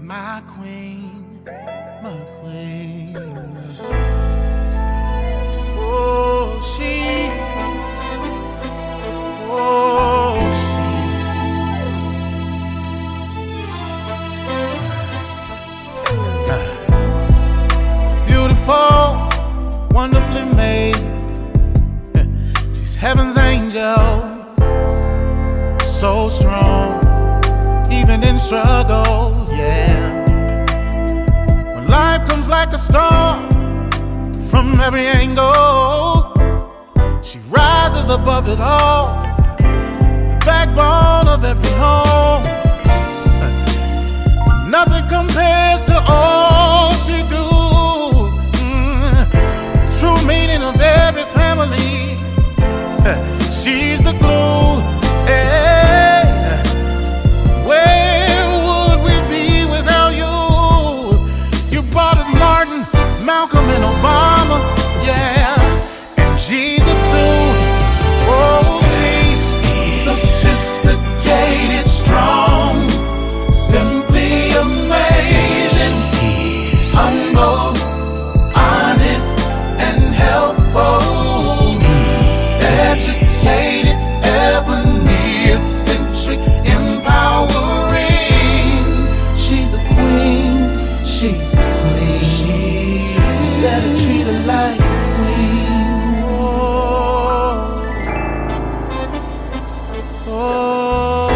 my queen, my queen. Oh, she, oh, she. Beautiful, wonderfully made. She's heaven's angel. So strong, even in struggle, yeah. When life comes like a storm from every angle, she rises above it all, the backbone of every home. Nothing compares to all she do. The true meaning of every family. She's the glue. Malcolm and Obama, yeah, and Jesus too. Oh, she's sophisticated, strong, simply amazing, humble, honest, and helpful, educated, ebony, eccentric, empowering. She's a queen, she's a queen. Better treat her like a queen. Oh, oh,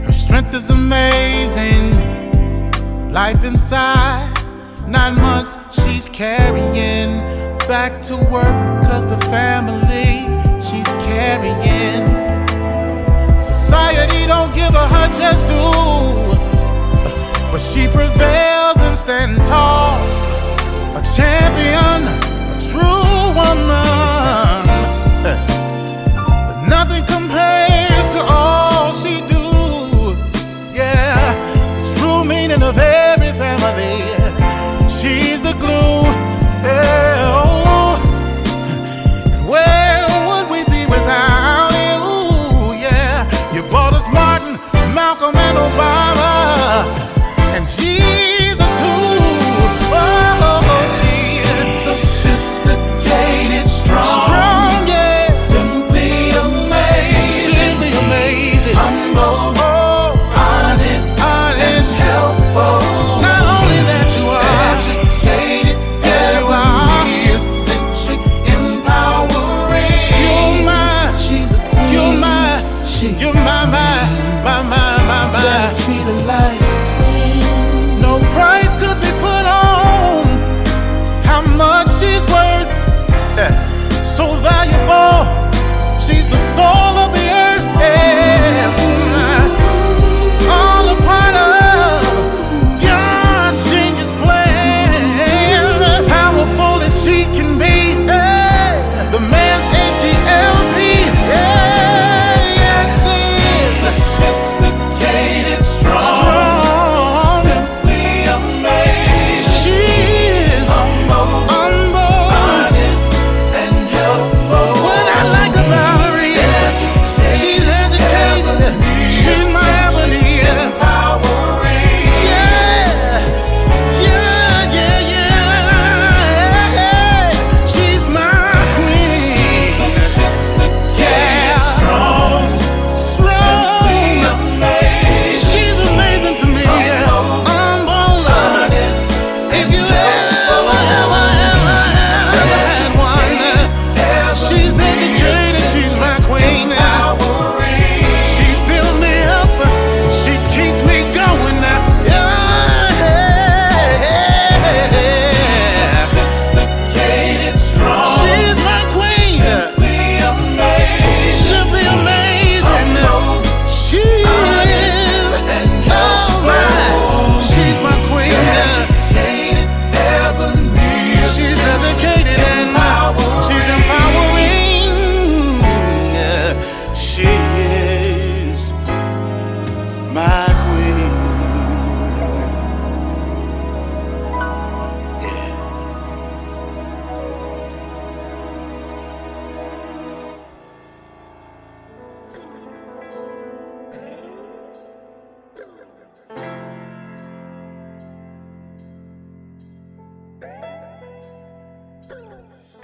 Her strength is amazing. Life inside, 9 months she's carrying back to work, 'cause the family she's carrying. Society don't give her just due, but she prevails and stands tall, a champion, a true woman. But nothing compares to all she do. Yeah, the true meaning of every family. She's the glue. Yeah, oh. Where would we be without you? You brought us Martin, Malcolm, and Obama, and Jesus too. Oh, she is sophisticated, strong, yeah, simply amazing, humble, honest, and helpful. Not only that you are educated, yes you are, eccentric, empowering. You're my, she's a queen. You're my, you're my.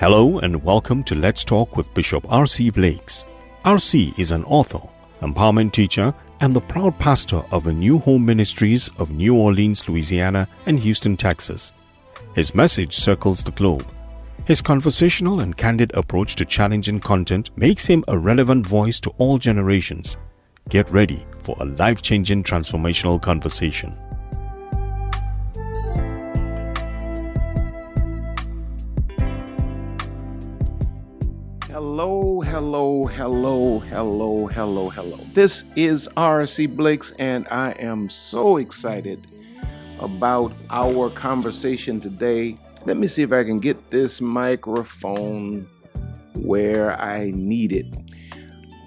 Hello and welcome to Let's Talk with Bishop R.C. Blakes. R.C. is an author, empowerment teacher, and the proud pastor of the New Home Ministries of New Orleans, Louisiana, and Houston, Texas. His message circles the globe. His conversational and candid approach to challenging content makes him a relevant voice to all generations. Get ready for a life-changing transformational conversation. Hello. This is R.C. Blakes, and I am so excited about our conversation today. Let me see if I can get this microphone where I need it.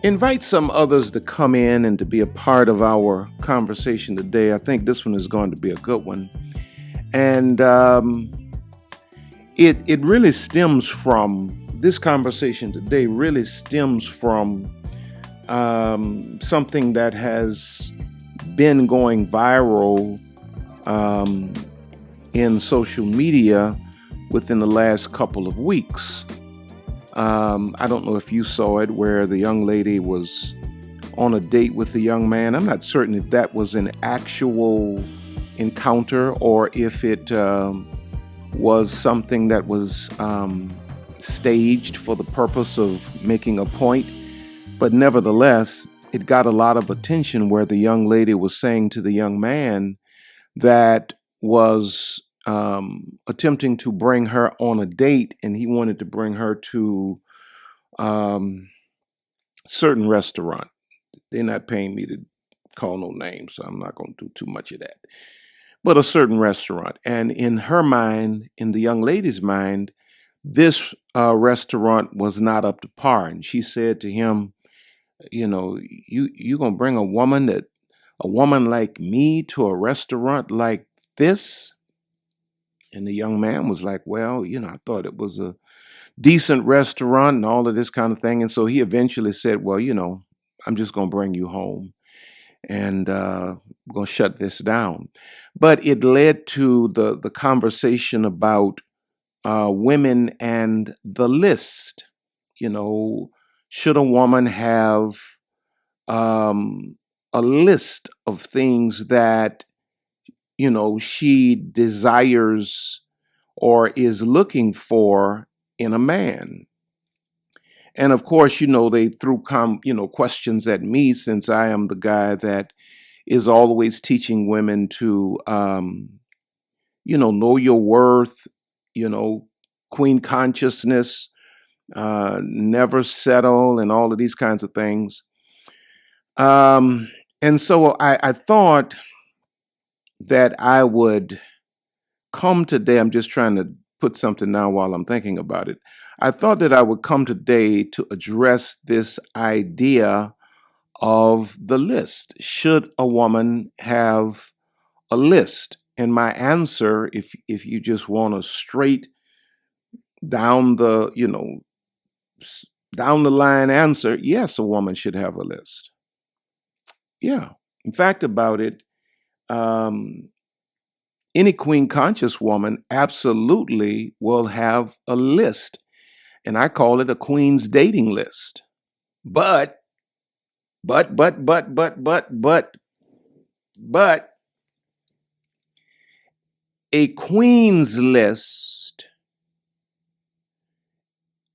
Invite some others to come in and to be a part of our conversation today. I think this one is going to be a good one. And it really stems from, this conversation today really stems from something that has been going viral in social media within the last couple of weeks. I don't know if you saw it, where the young lady was on a date with the young man. I'm not certain if that was an actual encounter or if it was something that was staged for the purpose of making a point. But nevertheless, it got a lot of attention, where the young lady was saying to the young man that was attempting to bring her on a date, and he wanted to bring her to certain restaurant. They're not paying me to call no names, so I'm not going to do too much of that. But a certain restaurant. And in her mind, in the young lady's mind, this restaurant was not up to par. And she said to him, you know, you gonna bring a woman like me to a restaurant like this? And the young man was like, well, I thought it was a decent restaurant and all of this kind of thing. And so he eventually said, well, I'm just gonna bring you home, and we're gonna shut this down. But it led to the conversation about women and the list. Should a woman have a list of things that, she desires or is looking for in a man? And of course, they threw questions at me, since I am the guy that is always teaching women to, know your worth, queen consciousness, never settle, and all of these kinds of things. And so I thought that I would come today. I'm just trying to put something now while I'm thinking about it. I thought that I would come today to address this idea of the list. Should a woman have a list? And my answer, if you just want a straight down the line answer, yes, a woman should have a list. Yeah. In fact, about it, any queen conscious woman absolutely will have a list. And I call it a queen's dating list. But a queen's list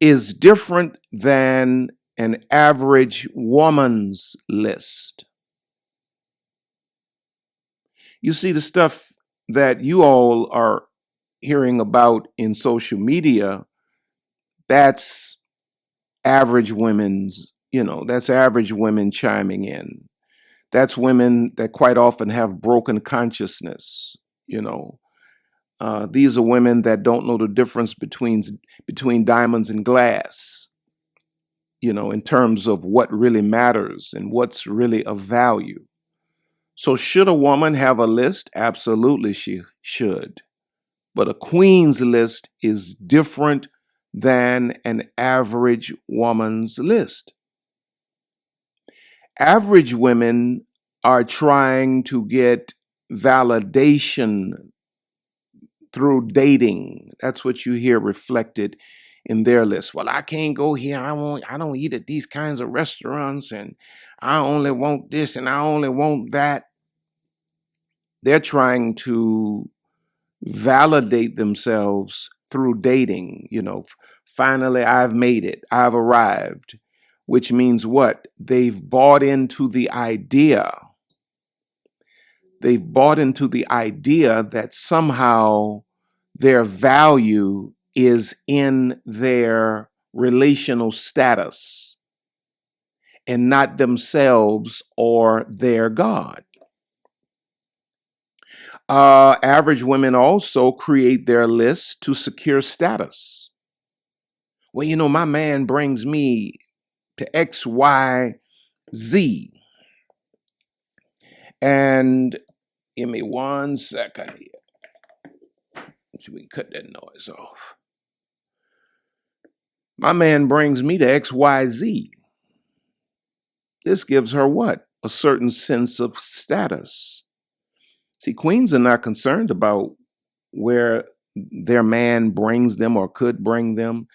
is different than an average woman's list. You see, the stuff that you all are hearing about in social media, that's average women's, that's average women chiming in. That's women that quite often have broken consciousness. These are women that don't know the difference between diamonds and glass, in terms of what really matters and what's really of value. So should a woman have a list? Absolutely, she should. But a queen's list is different than an average woman's list. Average women are trying to get validation through dating. That's what you hear reflected in their list. Well, I can't go here. I don't eat at these kinds of restaurants, and I only want this and I only want that. They're trying to validate themselves through dating. Finally, I've made it. I've arrived, which means what? They've bought into the idea. They've bought into the idea that somehow their value is in their relational status and not themselves or their God. Average women also create their list to secure status. Well, my man brings me to X, Y, Z. And give me 1 second here. So we can cut that noise off. My man brings me to X, Y, Z. This gives her what? A certain sense of status. See, queens are not concerned about where their man brings them or could bring them,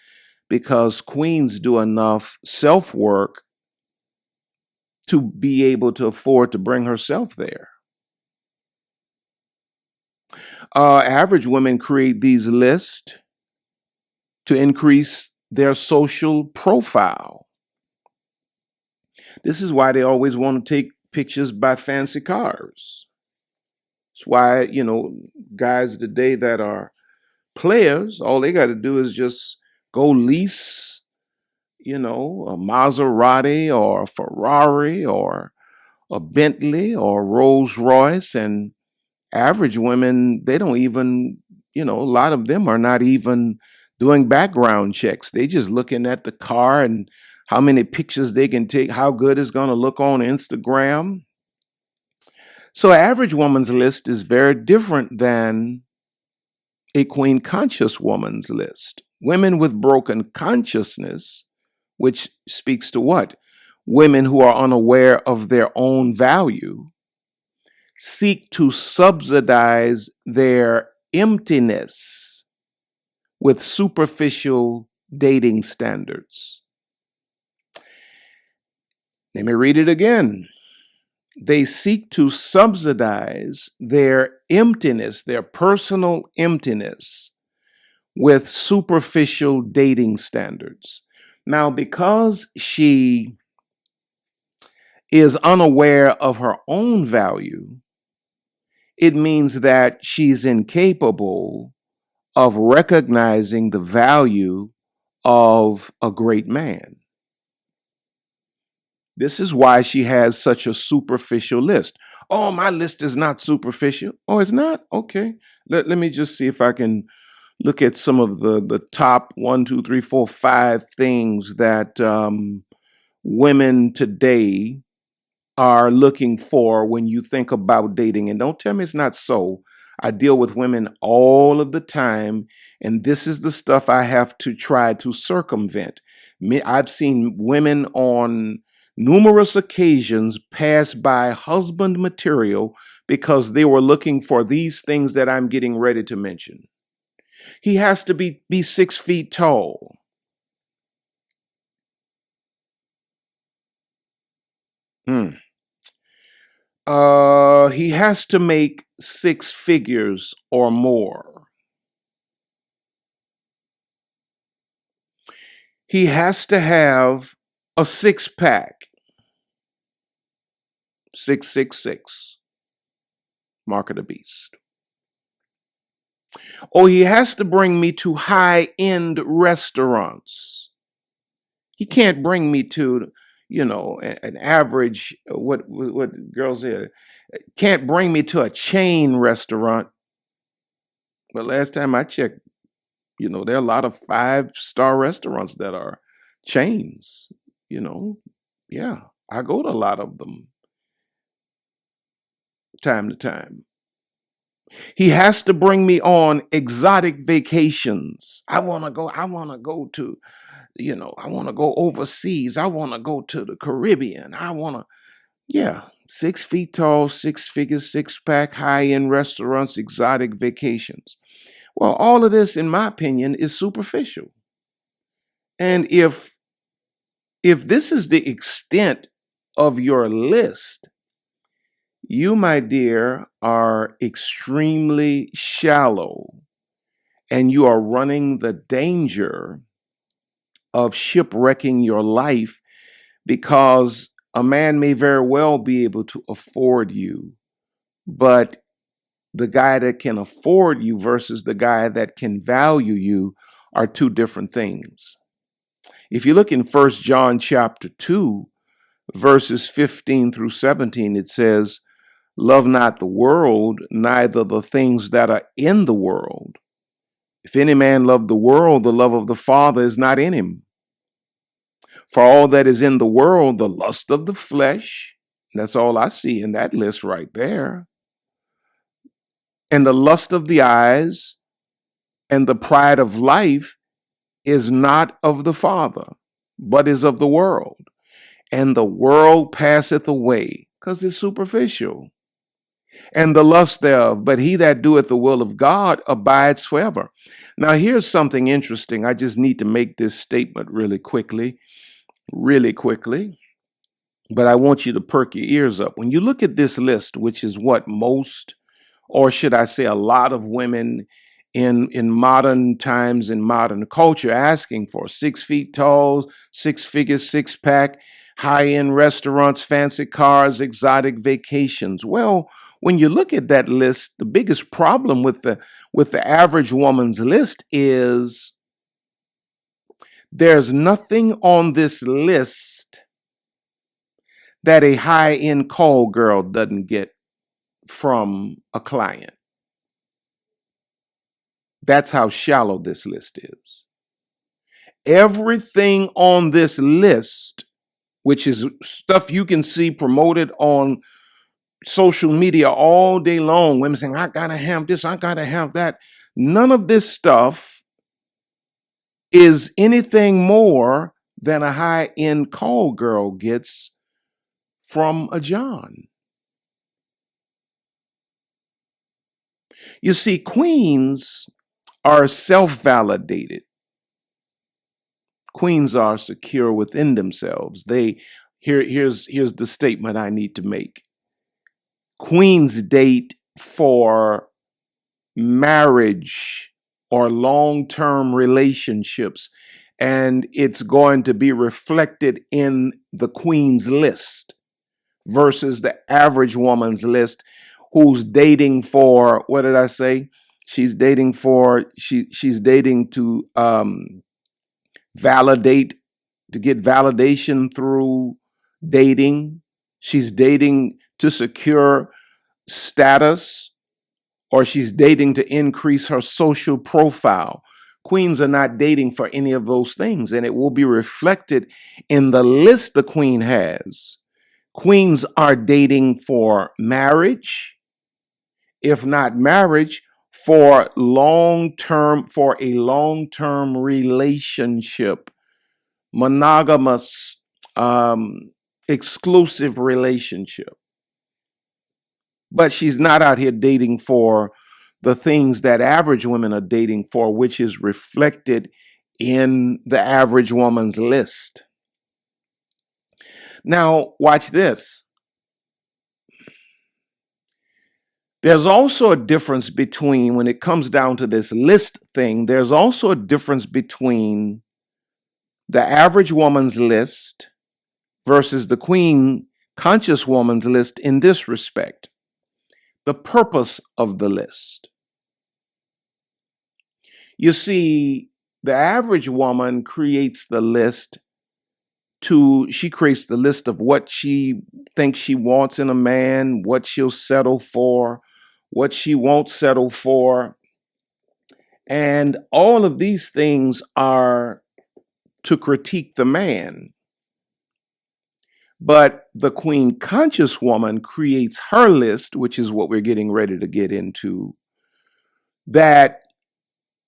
because queens do enough self-work to be able to afford to bring herself there. Average women create these lists to increase their social profile. This is why they always want to take pictures by fancy cars. It's why, guys today that are players, all they got to do is just go lease, a Maserati or a Ferrari or a Bentley or Rolls Royce. And average women, they don't even, a lot of them are not even doing background checks. They just looking at the car and how many pictures they can take, how good it's going to look on Instagram. So average woman's list is very different than a queen conscious woman's list. Women with broken consciousness, which speaks to what? Women who are unaware of their own value, seek to subsidize their emptiness with superficial dating standards. Let me read it again. They seek to subsidize their emptiness, their personal emptiness, with superficial dating standards. Now, because she is unaware of her own value, it means that she's incapable of recognizing the value of a great man. This is why she has such a superficial list. Oh, my list is not superficial. Oh, it's not? Okay. Let me just see if I can look at some of the top 1, 2, 3, 4, 5 things that women today are looking for when you think about dating. And don't tell me it's not so. I deal with women all of the time, and this is the stuff I have to try to circumvent. I've seen women on numerous occasions pass by husband material because they were looking for these things that I'm getting ready to mention. He has to be 6 feet tall. He has to make 6 figures or more. He has to have a 6-pack. 666. Mark of the beast. Or he has to bring me to high-end restaurants. He can't bring me to, an average, what girls say, can't bring me to a chain restaurant. But last time I checked, there are a lot of 5-star restaurants that are chains, Yeah, I go to a lot of them time to time. He has to bring me on exotic vacations. I want to go to, I want to go overseas. I want to go to the Caribbean. 6 feet tall, 6 figures, 6-pack, high-end restaurants, exotic vacations. Well, all of this, in my opinion, is superficial. And if this is the extent of your list, you, my dear, are extremely shallow, and you are running the danger of shipwrecking your life, because a man may very well be able to afford you, but the guy that can afford you versus the guy that can value you are two different things. If you look in 1 John chapter 2, verses 15 through 17, it says, "Love not the world, neither the things that are in the world. If any man love the world, the love of the Father is not in him. For all that is in the world, the lust of the flesh," that's all I see in that list right there, "and the lust of the eyes, and the pride of life is not of the Father, but is of the world. And the world passeth away," because it's superficial, "and the lust thereof, but he that doeth the will of God abides forever." Now, here's something interesting. I just need to make this statement really quickly, but I want you to perk your ears up. When you look at this list, which is what most, or should I say a lot of women in modern times, in modern culture, asking for: 6 feet tall, 6-figure, 6-pack, high-end restaurants, fancy cars, exotic vacations. Well, when you look at that list, the biggest problem with the average woman's list is there's nothing on this list that a high-end call girl doesn't get from a client. That's how shallow this list is. Everything on this list, which is stuff you can see promoted on social media all day long, women saying, "I gotta have this, I gotta have that." None of this stuff is anything more than a high-end call girl gets from a John. You see, queens are self-validated. Queens are secure within themselves. Here's the statement I need to make. Queens date for marriage or long-term relationships, and it's going to be reflected in the queen's list versus the average woman's list, who's dating for, what did I say? She's dating to validate, to get validation through dating. She's dating to secure status, or she's dating to increase her social profile. Queens are not dating for any of those things, and it will be reflected in the list the queen has. Queens are dating for marriage, if not marriage, for a long-term relationship, monogamous, exclusive relationship. But she's not out here dating for the things that average women are dating for, which is reflected in the average woman's list. Now, watch this. There's also a difference between, when it comes down to this list thing, there's also a difference between the average woman's list versus the queen conscious woman's list in this respect: the purpose of the list. You see, the average woman creates the list she creates the list of what she thinks she wants in a man, what she'll settle for, what she won't settle for. And all of these things are to critique the man. But the queen conscious woman creates her list, which is what we're getting ready to get into, that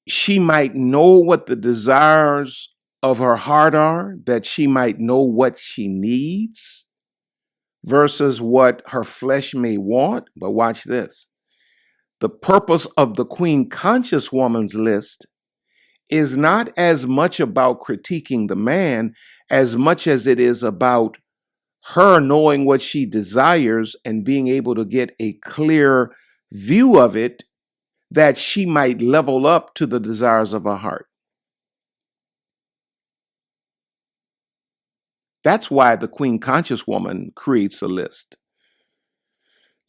she might know what the desires of her heart are, that she might know what she needs versus what her flesh may want. But watch this. The purpose of the queen conscious woman's list is not as much about critiquing the man as much as it is about her knowing what she desires and being able to get a clear view of it that she might level up to the desires of her heart. That's why the queen conscious woman creates a list.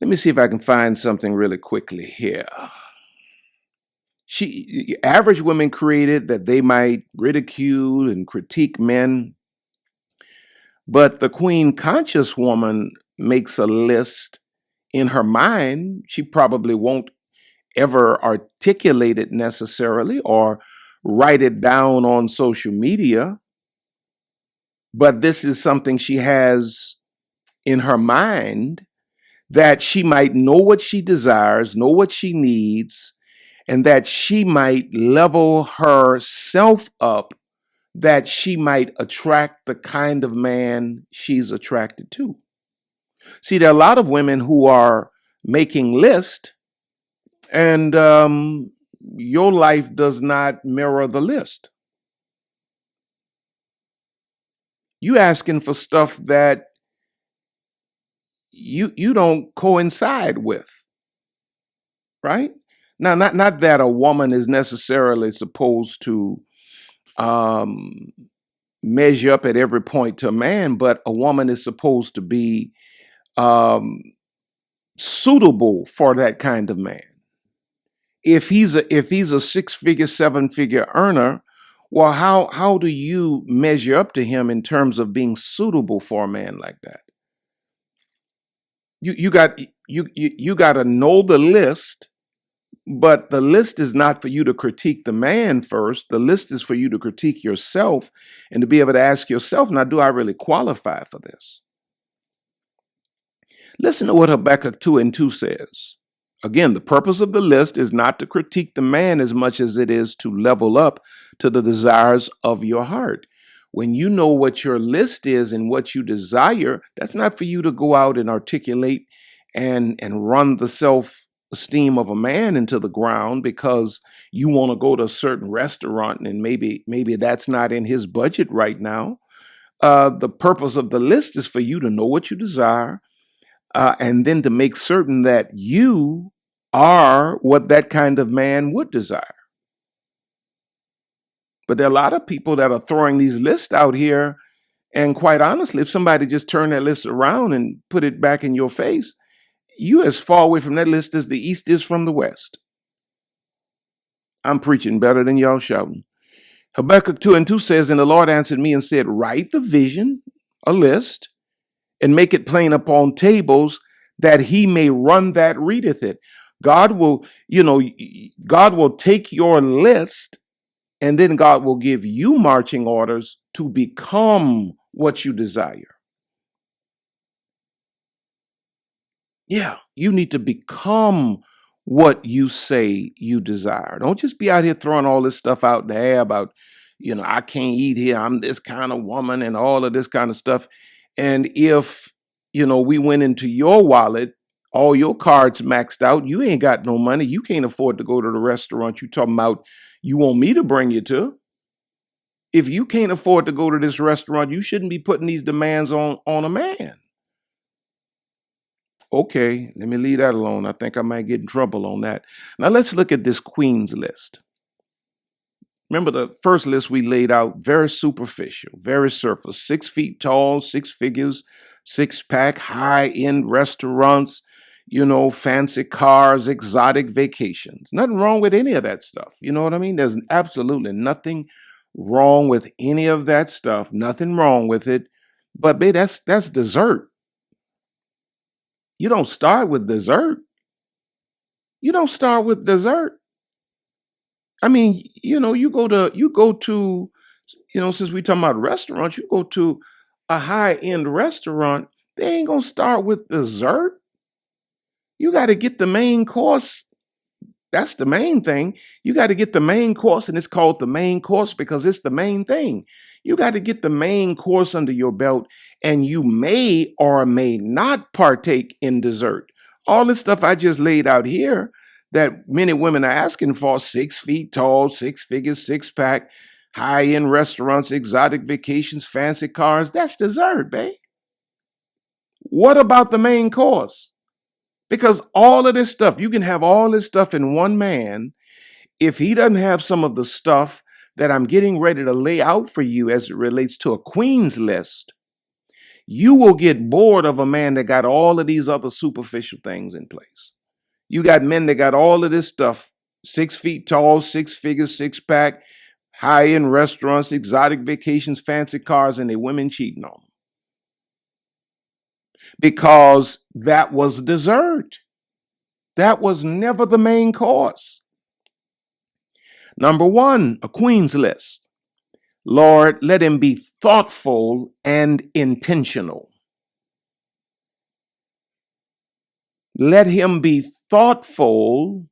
Let me see if I can find something really quickly here. Average women created that they might ridicule and critique men, but the queen conscious woman makes a list in her mind. She probably won't ever articulate it necessarily or write it down on social media, but this is something she has in her mind, that she might know what she desires, know what she needs, and that she might level herself up, that she might attract the kind of man she's attracted to. See, there are a lot of women who are making lists, and your life does not mirror the list. You asking for stuff that you don't coincide with, right? Now, not that a woman is necessarily supposed to measure up at every point to a man, but a woman is supposed to be suitable for that kind of man. If he's a 6-figure, 7-figure earner, well, how do you measure up to him in terms of being suitable for a man like that? You got to know the list, but the list is not for you to critique the man first. The list is for you to critique yourself and to be able to ask yourself, now, do I really qualify for this? Listen to what Habakkuk 2:2 says. Again, the purpose of the list is not to critique the man as much as it is to level up to the desires of your heart. When you know what your list is and what you desire, that's not for you to go out and articulate and run the self-esteem of a man into the ground because you want to go to a certain restaurant and maybe that's not in his budget right now. The purpose of the list is for you to know what you desire, and then to make certain that you are what that kind of man would desire. But there are a lot of people that are throwing these lists out here, and quite honestly, if somebody just turned that list around and put it back in your face, you as far away from that list as the East is from the West. I'm preaching better than y'all shouting. Habakkuk 2:2 says, and the Lord answered me and said, write the vision, a list, and make it plain upon tables, that he may run that readeth it. God will take your list, and then God will give you marching orders to become what you desire. Yeah, you need to become what you say you desire. Don't just be out here throwing all this stuff out in the air about, I can't eat here, I'm this kind of woman, and all of this kind of stuff. And if, we went into your wallet, all your cards maxed out, you ain't got no money, you can't afford to go to the restaurant you talking about you want me to bring you to. If you can't afford to go to this restaurant, you shouldn't be putting these demands on a man. Okay, let me leave that alone. I think I might get in trouble on that. Now let's look at this queen's list. Remember the first list we laid out, very superficial, very surface, 6 feet tall, 6 figures, 6-pack, high-end restaurants, fancy cars, exotic vacations. Nothing wrong with any of that stuff. You know what I mean? There's absolutely nothing wrong with any of that stuff. Nothing wrong with it. But babe, that's dessert. You don't start with dessert. You don't start with dessert. I mean, you go to, since we talking about restaurants, you go to a high-end restaurant, they ain't gonna start with dessert. You got to get the main course. That's the main thing. You got to get the main course, and it's called the main course because it's the main thing. You got to get the main course under your belt, and you may or may not partake in dessert. All this stuff I just laid out here, that many women are asking for: 6 feet tall, 6 figures, 6-pack, high-end restaurants, exotic vacations, fancy cars. That's dessert, babe. What about the main course? Because all of this stuff, you can have all this stuff in one man. If he doesn't have some of the stuff that I'm getting ready to lay out for you as it relates to a queen's list, you will get bored of a man that got all of these other superficial things in place. You got men that got all of this stuff: 6 feet tall, 6 figures, 6-pack, high-end restaurants, exotic vacations, fancy cars, and their women cheating on them. Because that was dessert. That was never the main course. Number 1, a queen's list. Lord, let him be thoughtful and intentional. Let him be thoughtful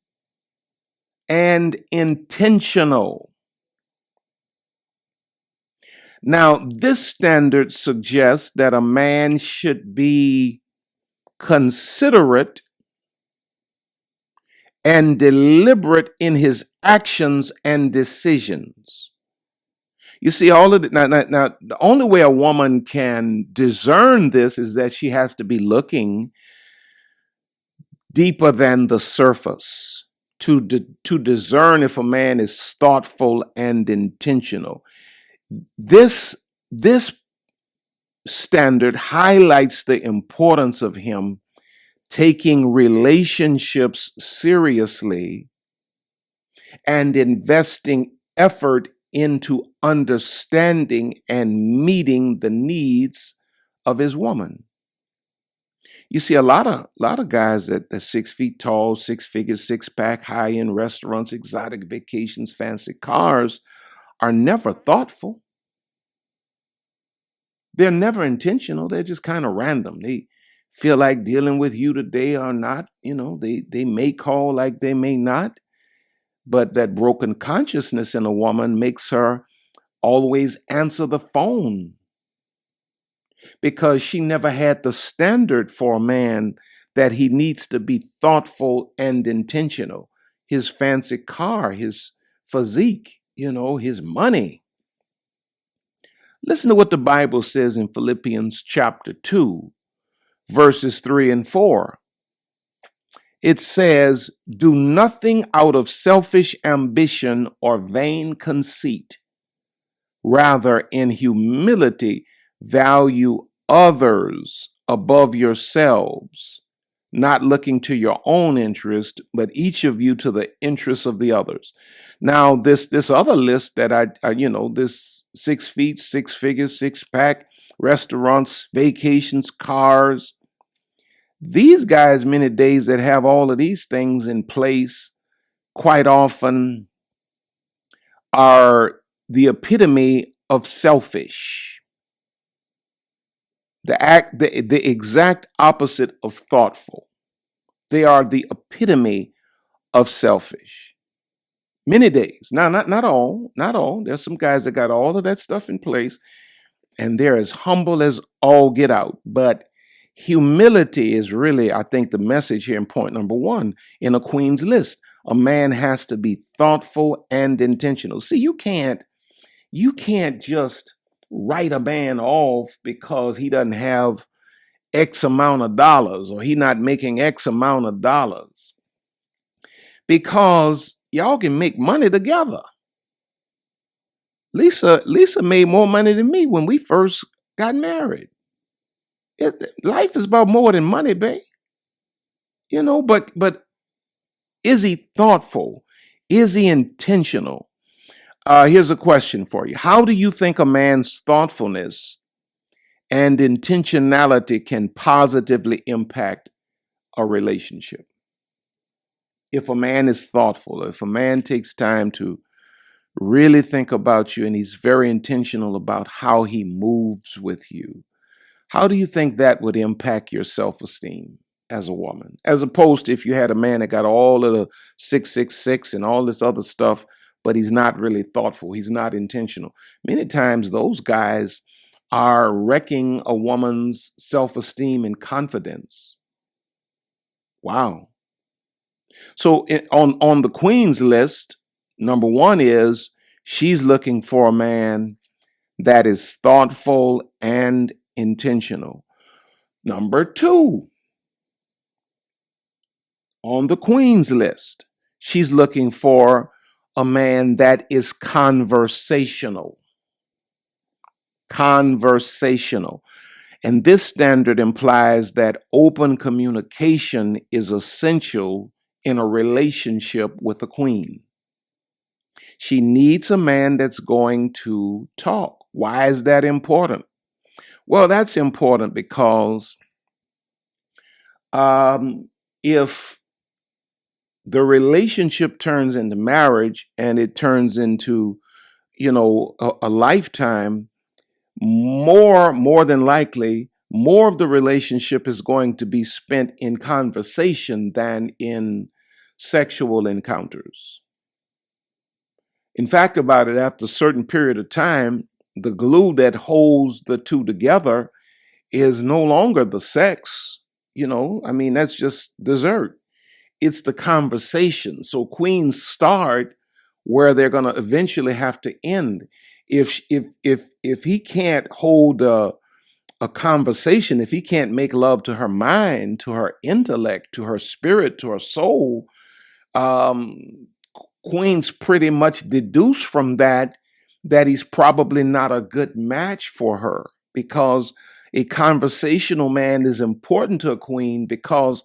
and intentional. Now, this standard suggests that a man should be considerate and deliberate in his actions and decisions. You see, all of it now, the only way a woman can discern this is that she has to be looking deeper than the surface to discern if a man is thoughtful and intentional. This standard highlights the importance of him taking relationships seriously and investing effort into understanding and meeting the needs of his woman. You see, a lot of guys that are 6 feet tall, 6 figures, 6-pack, high-end restaurants, exotic vacations, fancy cars, are never thoughtful. They're never intentional. They're just kind of random. They feel like dealing with you today or not. You know, they may call like they may not. But that broken consciousness in a woman makes her always answer the phone, because she never had the standard for a man that he needs to be thoughtful and intentional. His fancy car, his physique, his money. Listen to what the Bible says in Philippians chapter 2, verses 3 and 4. It says, "Do nothing out of selfish ambition or vain conceit. Rather, in humility, value others above yourselves, not looking to your own interest, but each of you to the interests of the others." Now, this other list that this 6 feet, 6 figures, 6-pack, restaurants, vacations, cars. These guys, many days that have all of these things in place, quite often are the epitome of selfish. The exact opposite of thoughtful. They are the epitome of selfish. Many days. Now, not all. There's some guys that got all of that stuff in place, and they're as humble as all get out. But humility is really, I think, the message here in point number 1 in a queen's list. A man has to be thoughtful and intentional. See, you can't just write a man off because he doesn't have X amount of dollars or he not making X amount of dollars. Because y'all can make money together. Lisa made more money than me when we first got married. Life is about more than money, babe. But is he thoughtful? Is he intentional? Here's a question for you. How do you think a man's thoughtfulness and intentionality can positively impact a relationship? If a man is thoughtful, if a man takes time to really think about you and he's very intentional about how he moves with you, how do you think that would impact your self-esteem as a woman? As opposed to if you had a man that got all of the 666 and all this other stuff, but he's not really thoughtful, he's not intentional. Many times those guys are wrecking a woman's self-esteem and confidence. Wow. So on the queen's list, number one is she's looking for a man that is thoughtful and intentional. Number two, on the queen's list, she's looking for a man that is conversational. Conversational. And this standard implies that open communication is essential in a relationship with a queen. She needs a man that's going to talk. Why is that important? Well, that's important because if the relationship turns into marriage and it turns into, a lifetime, more than likely, more of the relationship is going to be spent in conversation than in sexual encounters. In fact, about it, after a certain period of time, the glue that holds the two together is no longer the sex. That's just dessert. It's the conversation. So queens start where they're going to eventually have to end. If he can't hold a conversation, if he can't make love to her mind, to her intellect, to her spirit, to her soul, queens pretty much deduce from that he's probably not a good match for her, because a conversational man is important to a queen, because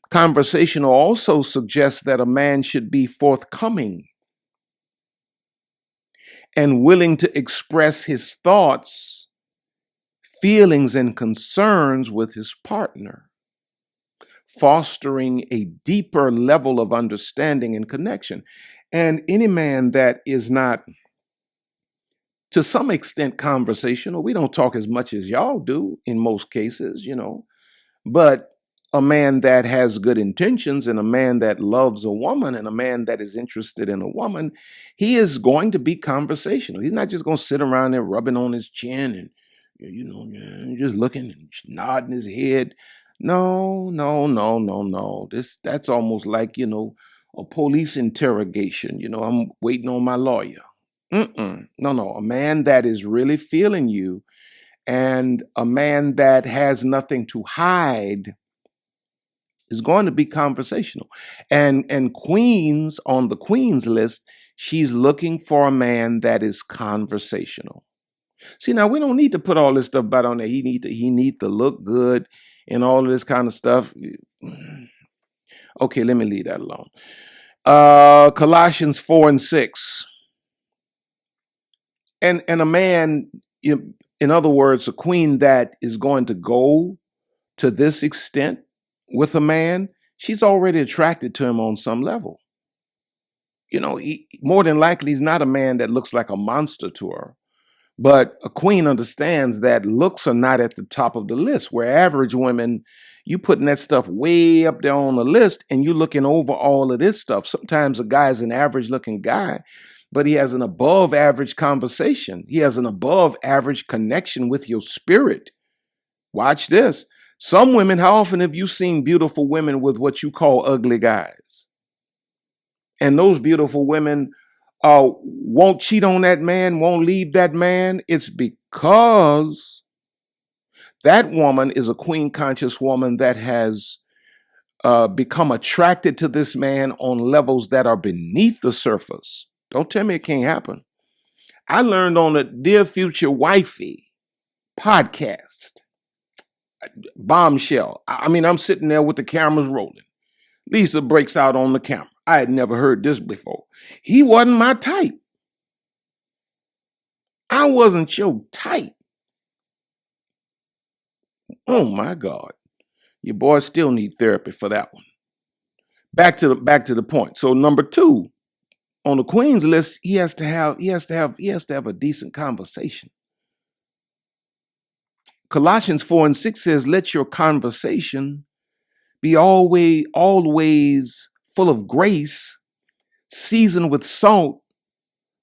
conversational also suggests that a man should be forthcoming and willing to express his thoughts, feelings, and concerns with his partner, fostering a deeper level of understanding and connection. And any man that is not, to some extent, conversational, we don't talk as much as y'all do in most cases, but a man that has good intentions, and a man that loves a woman, and a man that is interested in a woman, he is going to be conversational. He's not just going to sit around there rubbing on his chin and, just looking and nodding his head. No. That's almost like, a police interrogation. I'm waiting on my lawyer. No. A man that is really feeling you, and a man that has nothing to hide, is going to be conversational. And queens, on the queen's list, she's looking for a man that is conversational. See, now we don't need to put all this stuff about on there. He need to look good and all of this kind of stuff. Okay, let me leave that alone. Colossians 4:6. And a man, in other words, a queen that is going to go to this extent with a man, she's already attracted to him on some level. More than likely, he's not a man that looks like a monster to her. But a queen understands that looks are not at the top of the list. Where average women, you putting that stuff way up there on the list, and you looking over all of this stuff. Sometimes a guy is an average looking guy, but he has an above average conversation. He has an above average connection with your spirit. Watch this. Some women, how often have you seen beautiful women with what you call ugly guys? And those beautiful women won't cheat on that man, won't leave that man. It's because that woman is a queen conscious woman that has become attracted to this man on levels that are beneath the surface. Don't tell me it can't happen. I learned on the Dear Future Wifey podcast, bombshell. I'm sitting there with the cameras rolling. Lisa breaks out on the camera. I had never heard this before. He wasn't my type. I wasn't your type. Oh my God. Your boy still need therapy for that one. Back to the point. So number 2, on the queen's list, he has to have a decent conversation. Colossians 4:6 says, let your conversation be always full of grace, seasoned with salt,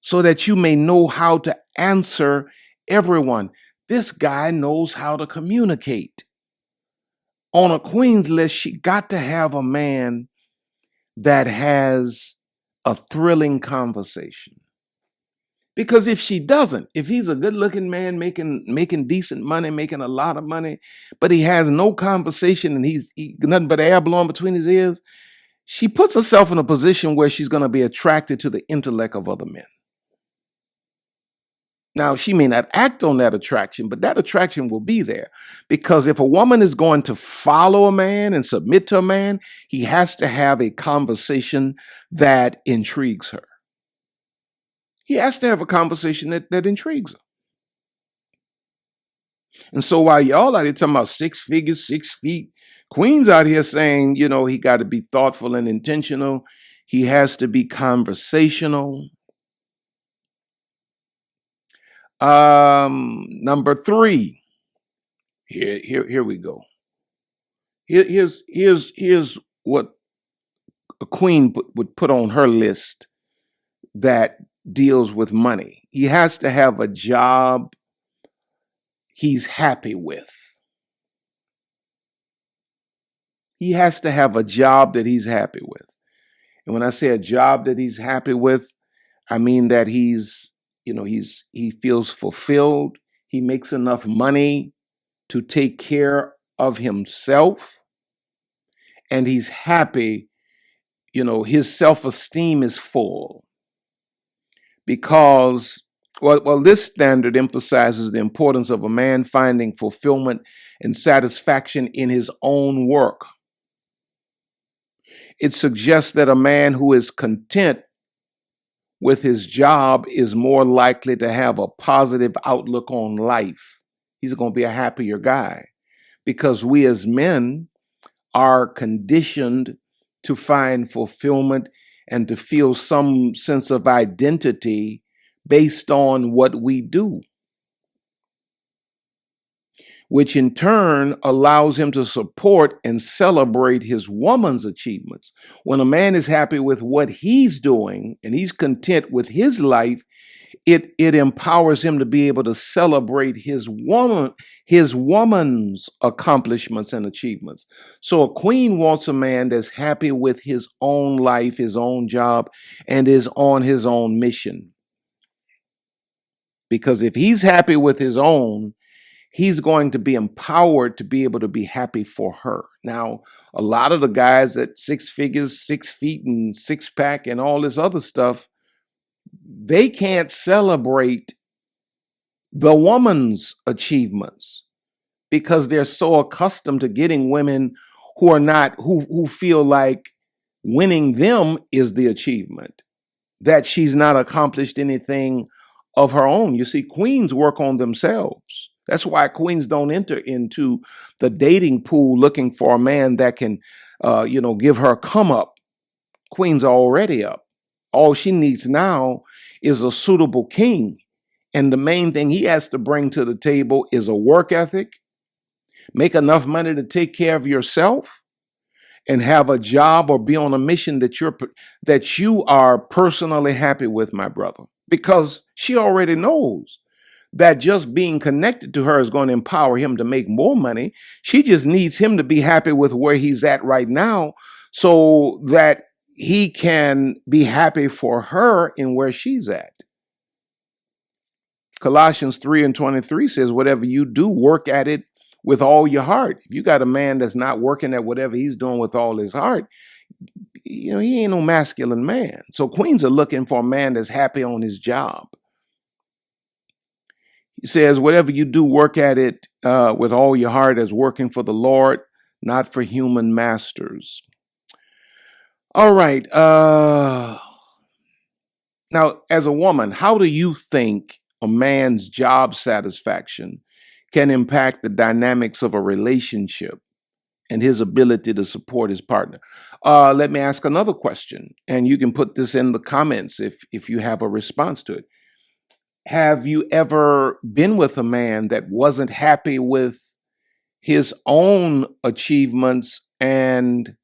so that you may know how to answer everyone. This guy knows how to communicate. On a queen's list, she got to have a man that has a thrilling conversation. Because if she doesn't, if he's a good-looking man making decent money, making a lot of money, but he has no conversation and he's nothing but air blowing between his ears, she puts herself in a position where she's going to be attracted to the intellect of other men. Now, she may not act on that attraction, but that attraction will be there. Because if a woman is going to follow a man and submit to a man, he has to have a conversation that intrigues her. He has to have a conversation that intrigues her. And so while y'all out here talking about 6 figures, 6 feet, Queen's out here saying, he got to be thoughtful and intentional. He has to be conversational. Number 3. Here we go. Here's what a queen would put on her list that deals with money. He has to have a job he's happy with. He has to have a job that he's happy with. And when I say a job that he's happy with, I mean that he feels fulfilled. He makes enough money to take care of himself. And he's happy, his self-esteem is full. Because, this standard emphasizes the importance of a man finding fulfillment and satisfaction in his own work. It suggests that a man who is content with his job is more likely to have a positive outlook on life. He's going to be a happier guy, because we as men are conditioned to find fulfillment and to feel some sense of identity based on what we do, which in turn allows him to support and celebrate his woman's achievements. When a man is happy with what he's doing and he's content with his life, it empowers him to be able to celebrate his woman's accomplishments and achievements. So a queen wants a man that's happy with his own life, his own job, and is on his own mission. Because if he's happy with his own, he's going to be empowered to be able to be happy for her. Now, a lot of the guys at 6 figures, 6 feet and 6-pack and all this other stuff, they can't celebrate the woman's achievements because they're so accustomed to getting women who feel like winning them is the achievement, that she's not accomplished anything of her own. You see, queens work on themselves. That's why queens don't enter into the dating pool looking for a man that can, give her a come up. Queens are already up. All she needs now is a suitable king. And the main thing he has to bring to the table is a work ethic, make enough money to take care of yourself, and have a job or be on a mission that you are personally happy with, my brother. Because she already knows that just being connected to her is going to empower him to make more money. She just needs him to be happy with where he's at right now so that he can be happy for her in where she's at. Colossians 3:23 says, whatever you do, work at it with all your heart. If you got a man that's not working at whatever he's doing with all his heart, he ain't no masculine man. So queens are looking for a man that's happy on his job. He says, whatever you do, work at it with all your heart as working for the Lord, not for human masters. All right. Now, as a woman, how do you think a man's job satisfaction can impact the dynamics of a relationship and his ability to support his partner? Let me ask another question, and you can put this in the comments if you have a response to it. Have you ever been with a man that wasn't happy with his own achievements and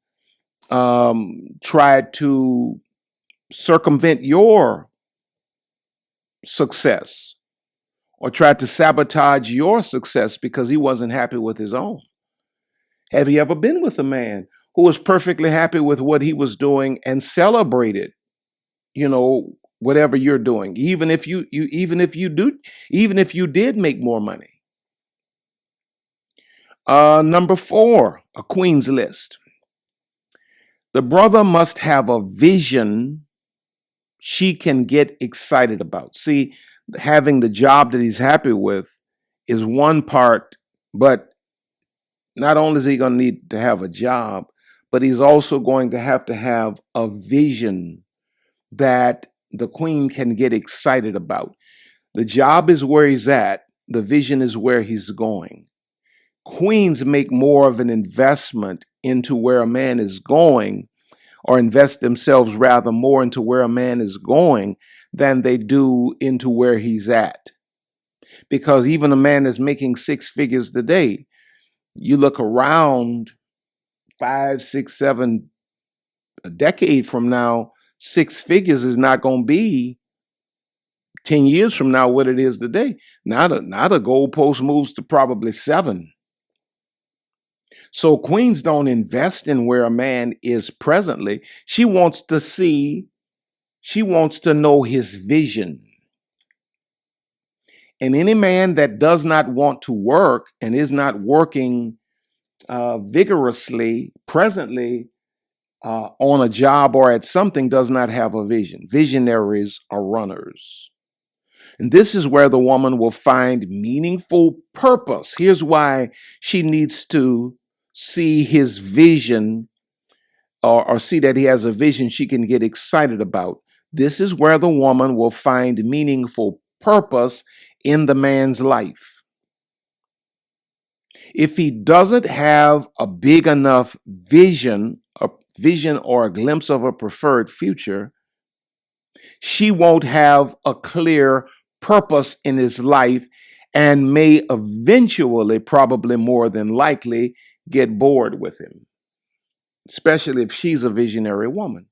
tried to circumvent your success, or tried to sabotage your success because he wasn't happy with his own? Have you ever been with a man who was perfectly happy with what he was doing and celebrated, whatever you're doing, even if you did make more money. Number 4, a queen's list. The brother must have a vision she can get excited about. See, having the job that he's happy with is one part, but not only is he going to need to have a job, but he's also going to have a vision that the queen can get excited about. The job is where he's at. The vision is where he's going. Queens make more of an investment into where a man is going, or invest themselves rather more into where a man is going than they do into where he's at. Because even a man that's making 6 figures today, you look around 5, 6, 7, a decade from now, 6 figures is not going to be 10 years from now what it is today. Now the goalpost moves to probably 7. So queens don't invest in where a man is presently. She wants to know his vision. And any man that does not want to work and is not working vigorously presently on a job or at something does not have a vision. Visionaries are runners. And this is where the woman will find meaningful purpose. Here's why she needs to see his vision, or see that he has a vision she can get excited about. This is where the woman will find meaningful purpose in the man's life. If he doesn't have a big enough vision or a glimpse of a preferred future, she won't have a clear purpose in his life and may eventually, probably more than likely, get bored with him, especially if she's a visionary woman.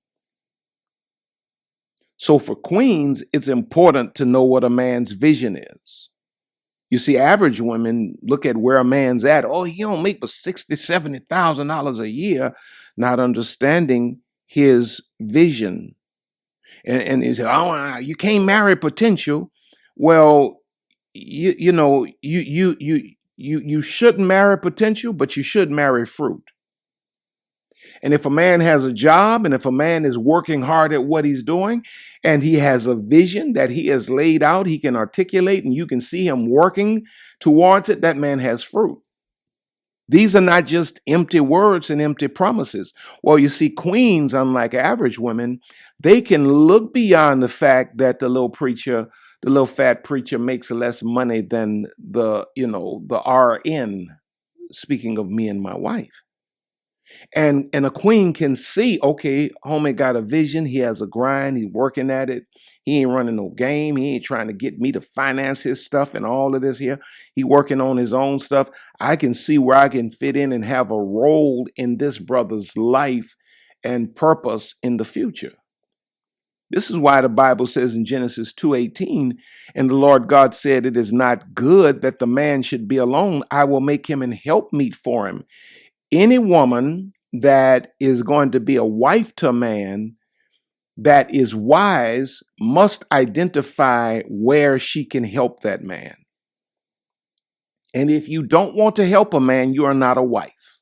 So for queens, it's important to know what a man's vision is. You see, average women look at where a man's at. Oh, he don't make but $60,000, $70,000 a year, not understanding his vision. And he said, "Oh, you can't marry potential." Well, you shouldn't marry potential, but you should marry fruit. And if a man has a job, and if a man is working hard at what he's doing, and he has a vision that he has laid out, he can articulate, and you can see him working towards it, that man has fruit. These are not just empty words and empty promises. Well, you see, queens, unlike average women, they can look beyond the fact that the little fat preacher makes less money than the RN, speaking of me and my wife. And a queen can see, okay, homie got a vision. He has a grind. He's working at it. He ain't running no game. He ain't trying to get me to finance his stuff and all of this here. He working on his own stuff. I can see where I can fit in and have a role in this brother's life and purpose in the future. This is why the Bible says in Genesis 2:18, and the Lord God said, "It is not good that the man should be alone. I will make him an helpmeet for him." Any woman that is going to be a wife to a man that is wise must identify where she can help that man. And if you don't want to help a man, you are not a wife.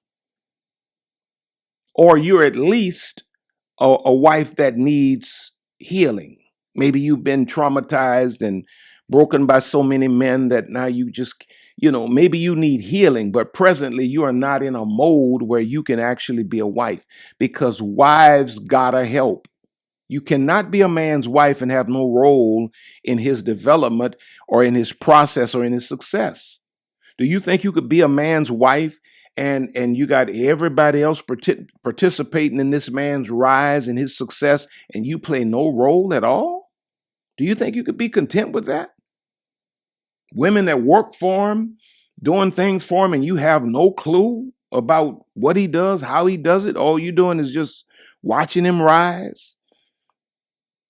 Or you're at least a wife that needs healing. Maybe you've been traumatized and broken by so many men that now you just, maybe you need healing, but presently you are not in a mode where you can actually be a wife, because wives gotta help. You cannot be a man's wife and have no role in his development or in his process or in his success. Do you think you could be a man's wife and you got everybody else participating in this man's rise and his success, and you play no role at all? Do you think you could be content with that? Women that work for him, doing things for him, and you have no clue about what he does, how he does it. All you're doing is just watching him rise.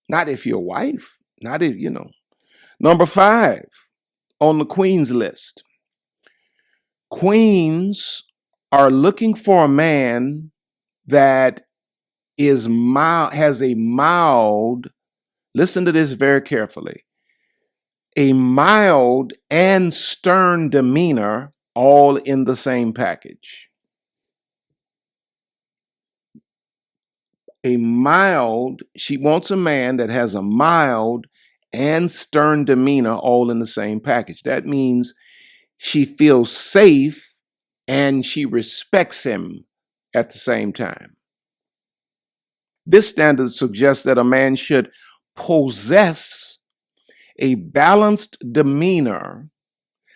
Not if you're a wife, not if, Number 5 on the queen's list. Queens are looking for a man that is mild, has a mild, listen to this very carefully, a mild and stern demeanor all in the same package. She wants a man that has a mild and stern demeanor all in the same package. That means she feels safe and she respects him at the same time. This standard suggests that a man should possess a balanced demeanor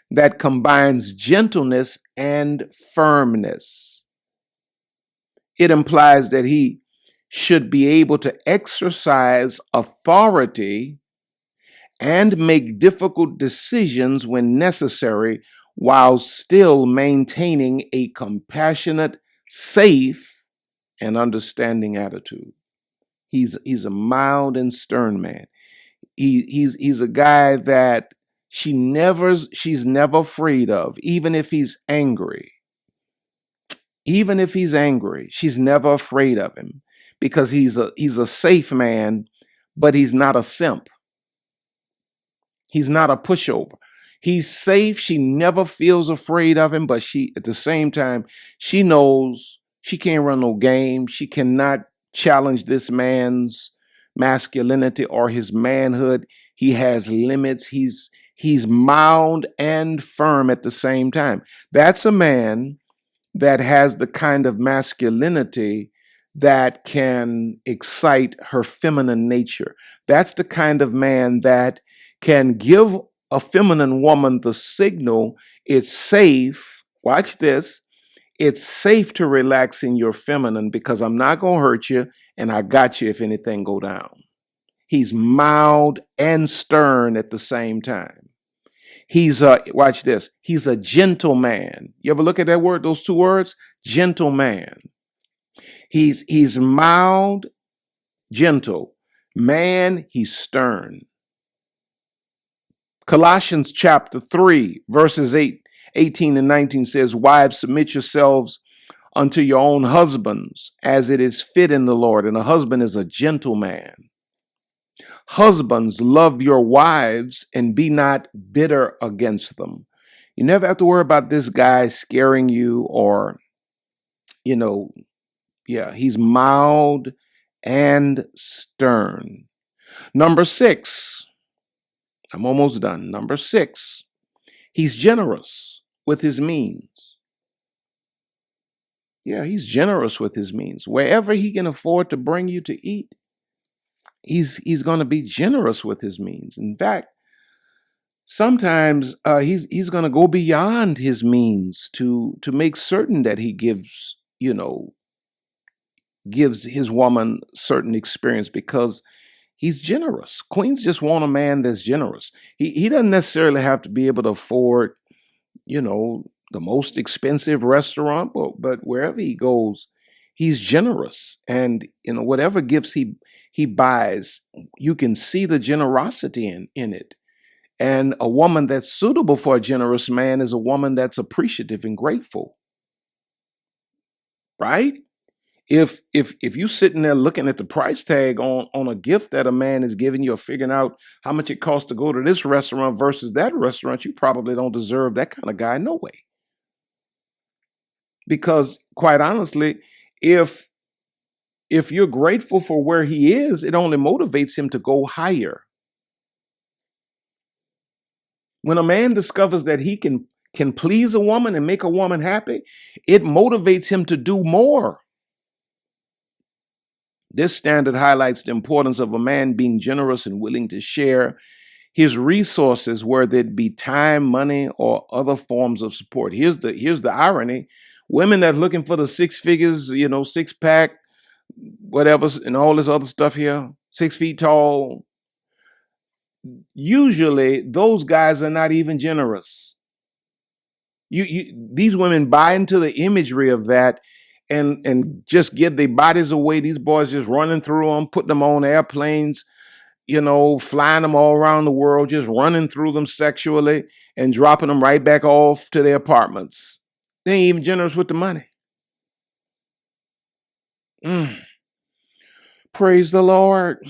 that combines gentleness and firmness. It implies that he should be able to exercise authority and make difficult decisions when necessary while still maintaining a compassionate, safe, and understanding attitude. He's a mild and stern man. He's a guy that she's never afraid of, even if he's angry. Even if he's angry, she's never afraid of him because he's a safe man, but he's not a simp. He's not a pushover. He's safe. She never feels afraid of him, but at the same time, she knows she can't run no game. She cannot challenge this man's masculinity or his manhood. He has limits. He's mild and firm at the same time. That's a man that has the kind of masculinity that can excite her feminine nature. That's the kind of man that can give a feminine woman the signal it's safe. Watch this. It's safe to relax in your feminine because I'm not going to hurt you and I got you if anything go down. He's mild and stern at the same time. Watch this. He's a gentleman. You ever look at that word, those two words? Gentleman. He's mild, gentle. Man, he's stern. Colossians chapter 3, verses 18 and 19 says, "Wives, submit yourselves unto your own husbands as it is fit in the Lord." And a husband is a gentleman. Husbands, love your wives and be not bitter against them. You never have to worry about this guy scaring you or, he's mild and stern. Number 6, I'm almost done. Number 6, he's generous with his means. Yeah, he's generous with his means. Wherever he can afford to bring you to eat, he's going to be generous with his means. In fact, sometimes he's going to go beyond his means to make certain that he gives his woman certain experience because he's generous. Queens just want a man that's generous. He doesn't necessarily have to be able to afford, the most expensive restaurant, but wherever he goes, he's generous. And whatever gifts he buys, you can see the generosity in it. And a woman that's suitable for a generous man is a woman that's appreciative and grateful. Right? If you sitting there looking at the price tag on a gift that a man is giving you or figuring out how much it costs to go to this restaurant versus that restaurant, you probably don't deserve that kind of guy, no way. Because quite honestly, if you're grateful for where he is, it only motivates him to go higher. When a man discovers that he can please a woman and make a woman happy, it motivates him to do more. This standard highlights the importance of a man being generous and willing to share his resources, whether it be time, money, or other forms of support. Here's the irony. Women that are looking for the 6 figures, 6-pack, whatever, and all this other stuff here, 6 feet tall, usually those guys are not even generous. These women buy into the imagery of that and just give their bodies away. These boys just running through them, putting them on airplanes, flying them all around the world, just running through them sexually and dropping them right back off to their apartments. They ain't even generous with the money. Mm. Praise the Lord.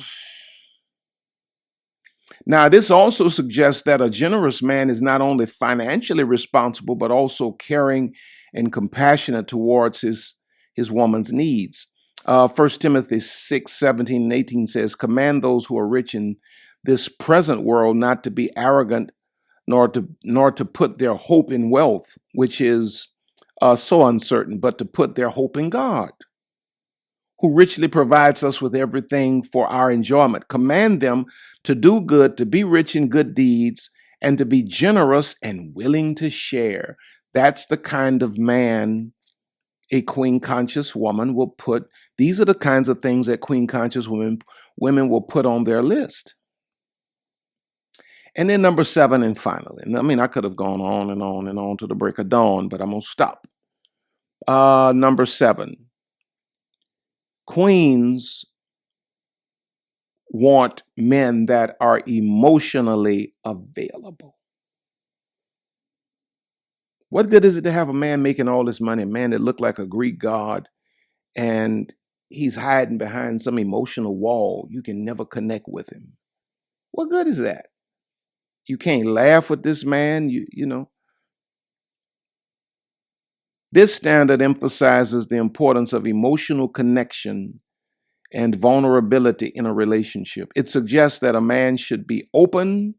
Now, this also suggests that a generous man is not only financially responsible, but also caring and compassionate towards his woman's needs. 1 Timothy 6:17 and 18 says, "Command those who are rich in this present world not to be arrogant, nor to put their hope in wealth, which is so uncertain, but to put their hope in God, who richly provides us with everything for our enjoyment. Command them to do good, to be rich in good deeds, and to be generous and willing to share." That's the kind of man a queen conscious woman will put. These are the kinds of things that queen conscious women will put on their list. And then number 7, and finally, and I mean, I could have gone on and on and on to the break of dawn, but I'm going to stop. Number 7, queens want men that are emotionally available. What good is it to have a man making all this money, a man that looked like a Greek god, and he's hiding behind some emotional wall? You can never connect with him. What good is that? You can't laugh with this man, you know. This standard emphasizes the importance of emotional connection and vulnerability in a relationship. It suggests that a man should be open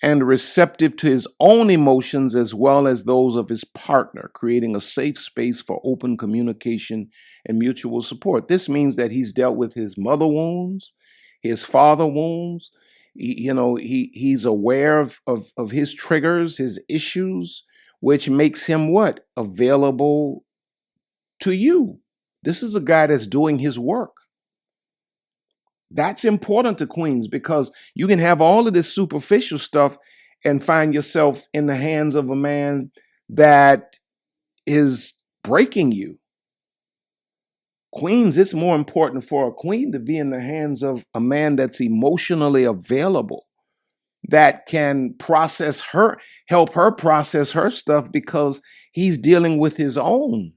and receptive to his own emotions as well as those of his partner, creating a safe space for open communication and mutual support. This means that he's dealt with his mother wounds, his father wounds. He's aware of his triggers, his issues, which makes him what? Available to you. This is a guy that's doing his work. That's important to queens, because you can have all of this superficial stuff and find yourself in the hands of a man that is breaking you. Queens, it's more important for a queen to be in the hands of a man that's emotionally available, that can help her process her stuff, because he's dealing with his own.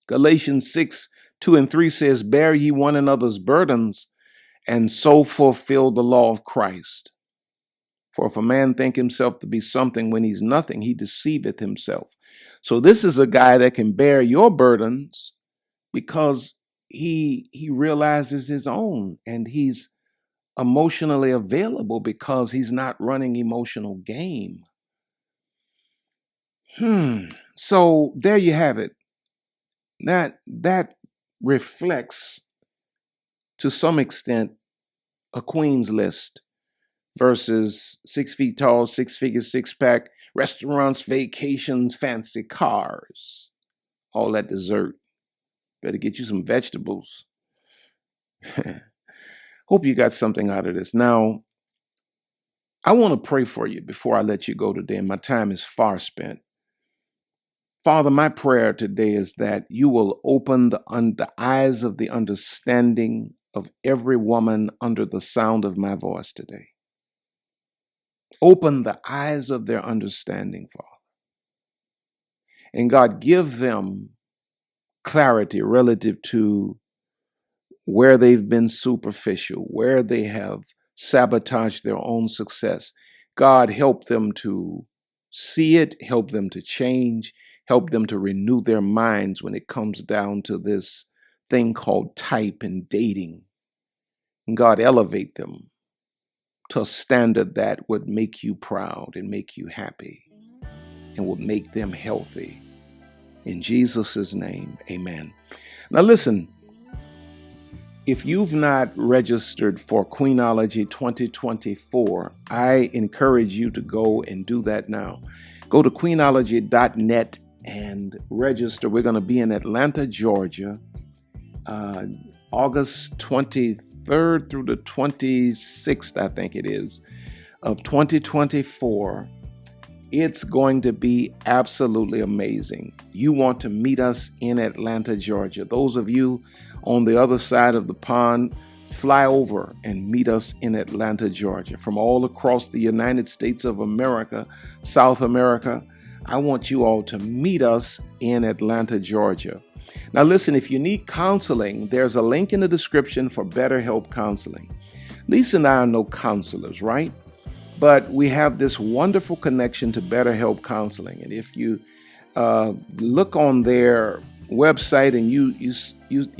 Galatians 6:2 and 3 says, "Bear ye one another's burdens, and so fulfill the law of Christ. For if a man think himself to be something when he's nothing, he deceiveth himself." So this is a guy that can bear your burdens because he realizes his own, and he's emotionally available because he's not running emotional game. So there you have it. That reflects, to some extent, a queen's list versus 6 feet tall, 6 figures, 6-pack, restaurants, vacations, fancy cars, all that dessert. Better get you some vegetables. Hope you got something out of this. Now, I want to pray for you before I let you go today, and my time is far spent. Father, my prayer today is that you will open the eyes of the understanding of every woman under the sound of my voice today. Open the eyes of their understanding, Father. And God, give them clarity relative to where they've been superficial, where they have sabotaged their own success. God, help them to see it, help them to change, help them to renew their minds when it comes down to this thing called type and dating. And God, elevate them to a standard that would make you proud and make you happy and would make them healthy. In Jesus' name, amen. Now listen, if you've not registered for Queenology 2024, I encourage you to go and do that now. Go to queenology.net and register. We're going to be in Atlanta, Georgia, August 23rd through the 26th, I think it is, of 2024. It's going to be absolutely amazing. You want to meet us in Atlanta, Georgia. Those of you on the other side of the pond, fly over and meet us in Atlanta, Georgia. From all across the United States of America, South America, I want you all to meet us in Atlanta, Georgia. Now listen, if you need counseling, there's a link in the description for BetterHelp Counseling. Lisa and I are no counselors, right? But we have this wonderful connection to BetterHelp Counseling. And if you look on their website and you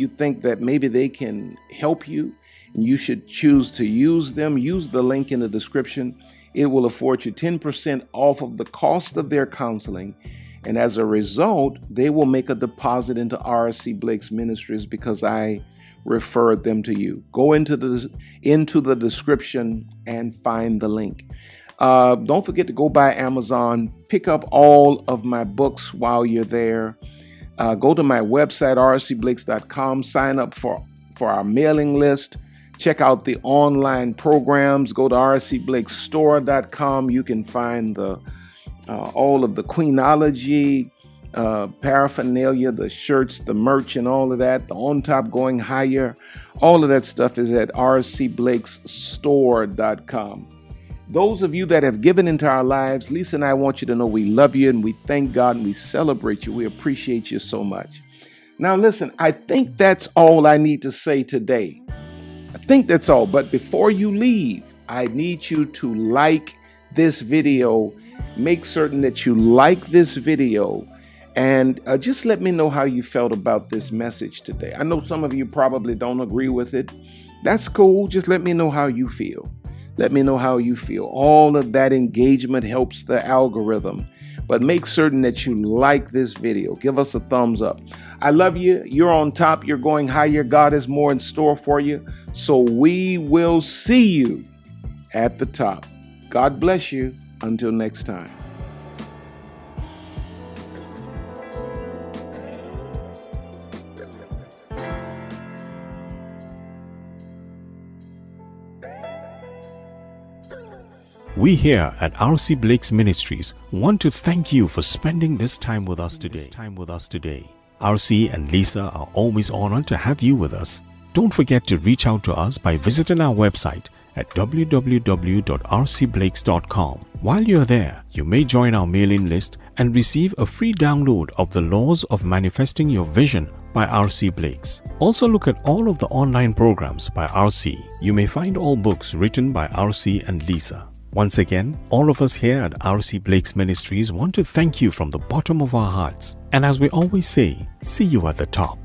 think that maybe they can help you, and you should choose to use them, use the link in the description. It will afford you 10% off of the cost of their counseling. And as a result, they will make a deposit into RC Blakes Ministries because I referred them to you. Go into the description and find the link. Don't forget to go by Amazon. Pick up all of my books while you're there. Go to my website, rcblakes.com. Sign up for our mailing list. Check out the online programs. Go to rcblakesstore.com. You can find all of the queenology paraphernalia, the shirts, the merch, and all of that. The On Top Going Higher. All of that stuff is at rcblakesstore.com. Those of you that have given into our lives, Lisa and I want you to know we love you and we thank God and we celebrate you. We appreciate you so much. Now listen, I think that's all I need to say today. I think that's all. But before you leave, I need you to like this video. Make certain that you like this video and just let me know how you felt about this message today. I know some of you probably don't agree with it. That's cool. Just let me know how you feel. Let me know how you feel. All of that engagement helps the algorithm. But make certain that you like this video. Give us a thumbs up. I love you. You're on top. You're going higher. God has more in store for you. So we will see you at the top. God bless you. Until next time. We here at RC Blakes Ministries want to thank you for spending this time with us today. RC and Lisa are always honored to have you with us. Don't forget to reach out to us by visiting our website at www.rcblakes.com. While you're there, you may join our mailing list and receive a free download of The Laws of Manifesting Your Vision by RC Blakes. Also look at all of the online programs by RC. You may find all books written by RC and Lisa. Once again, all of us here at RC Blakes Ministries want to thank you from the bottom of our hearts. And as we always say, see you at the top.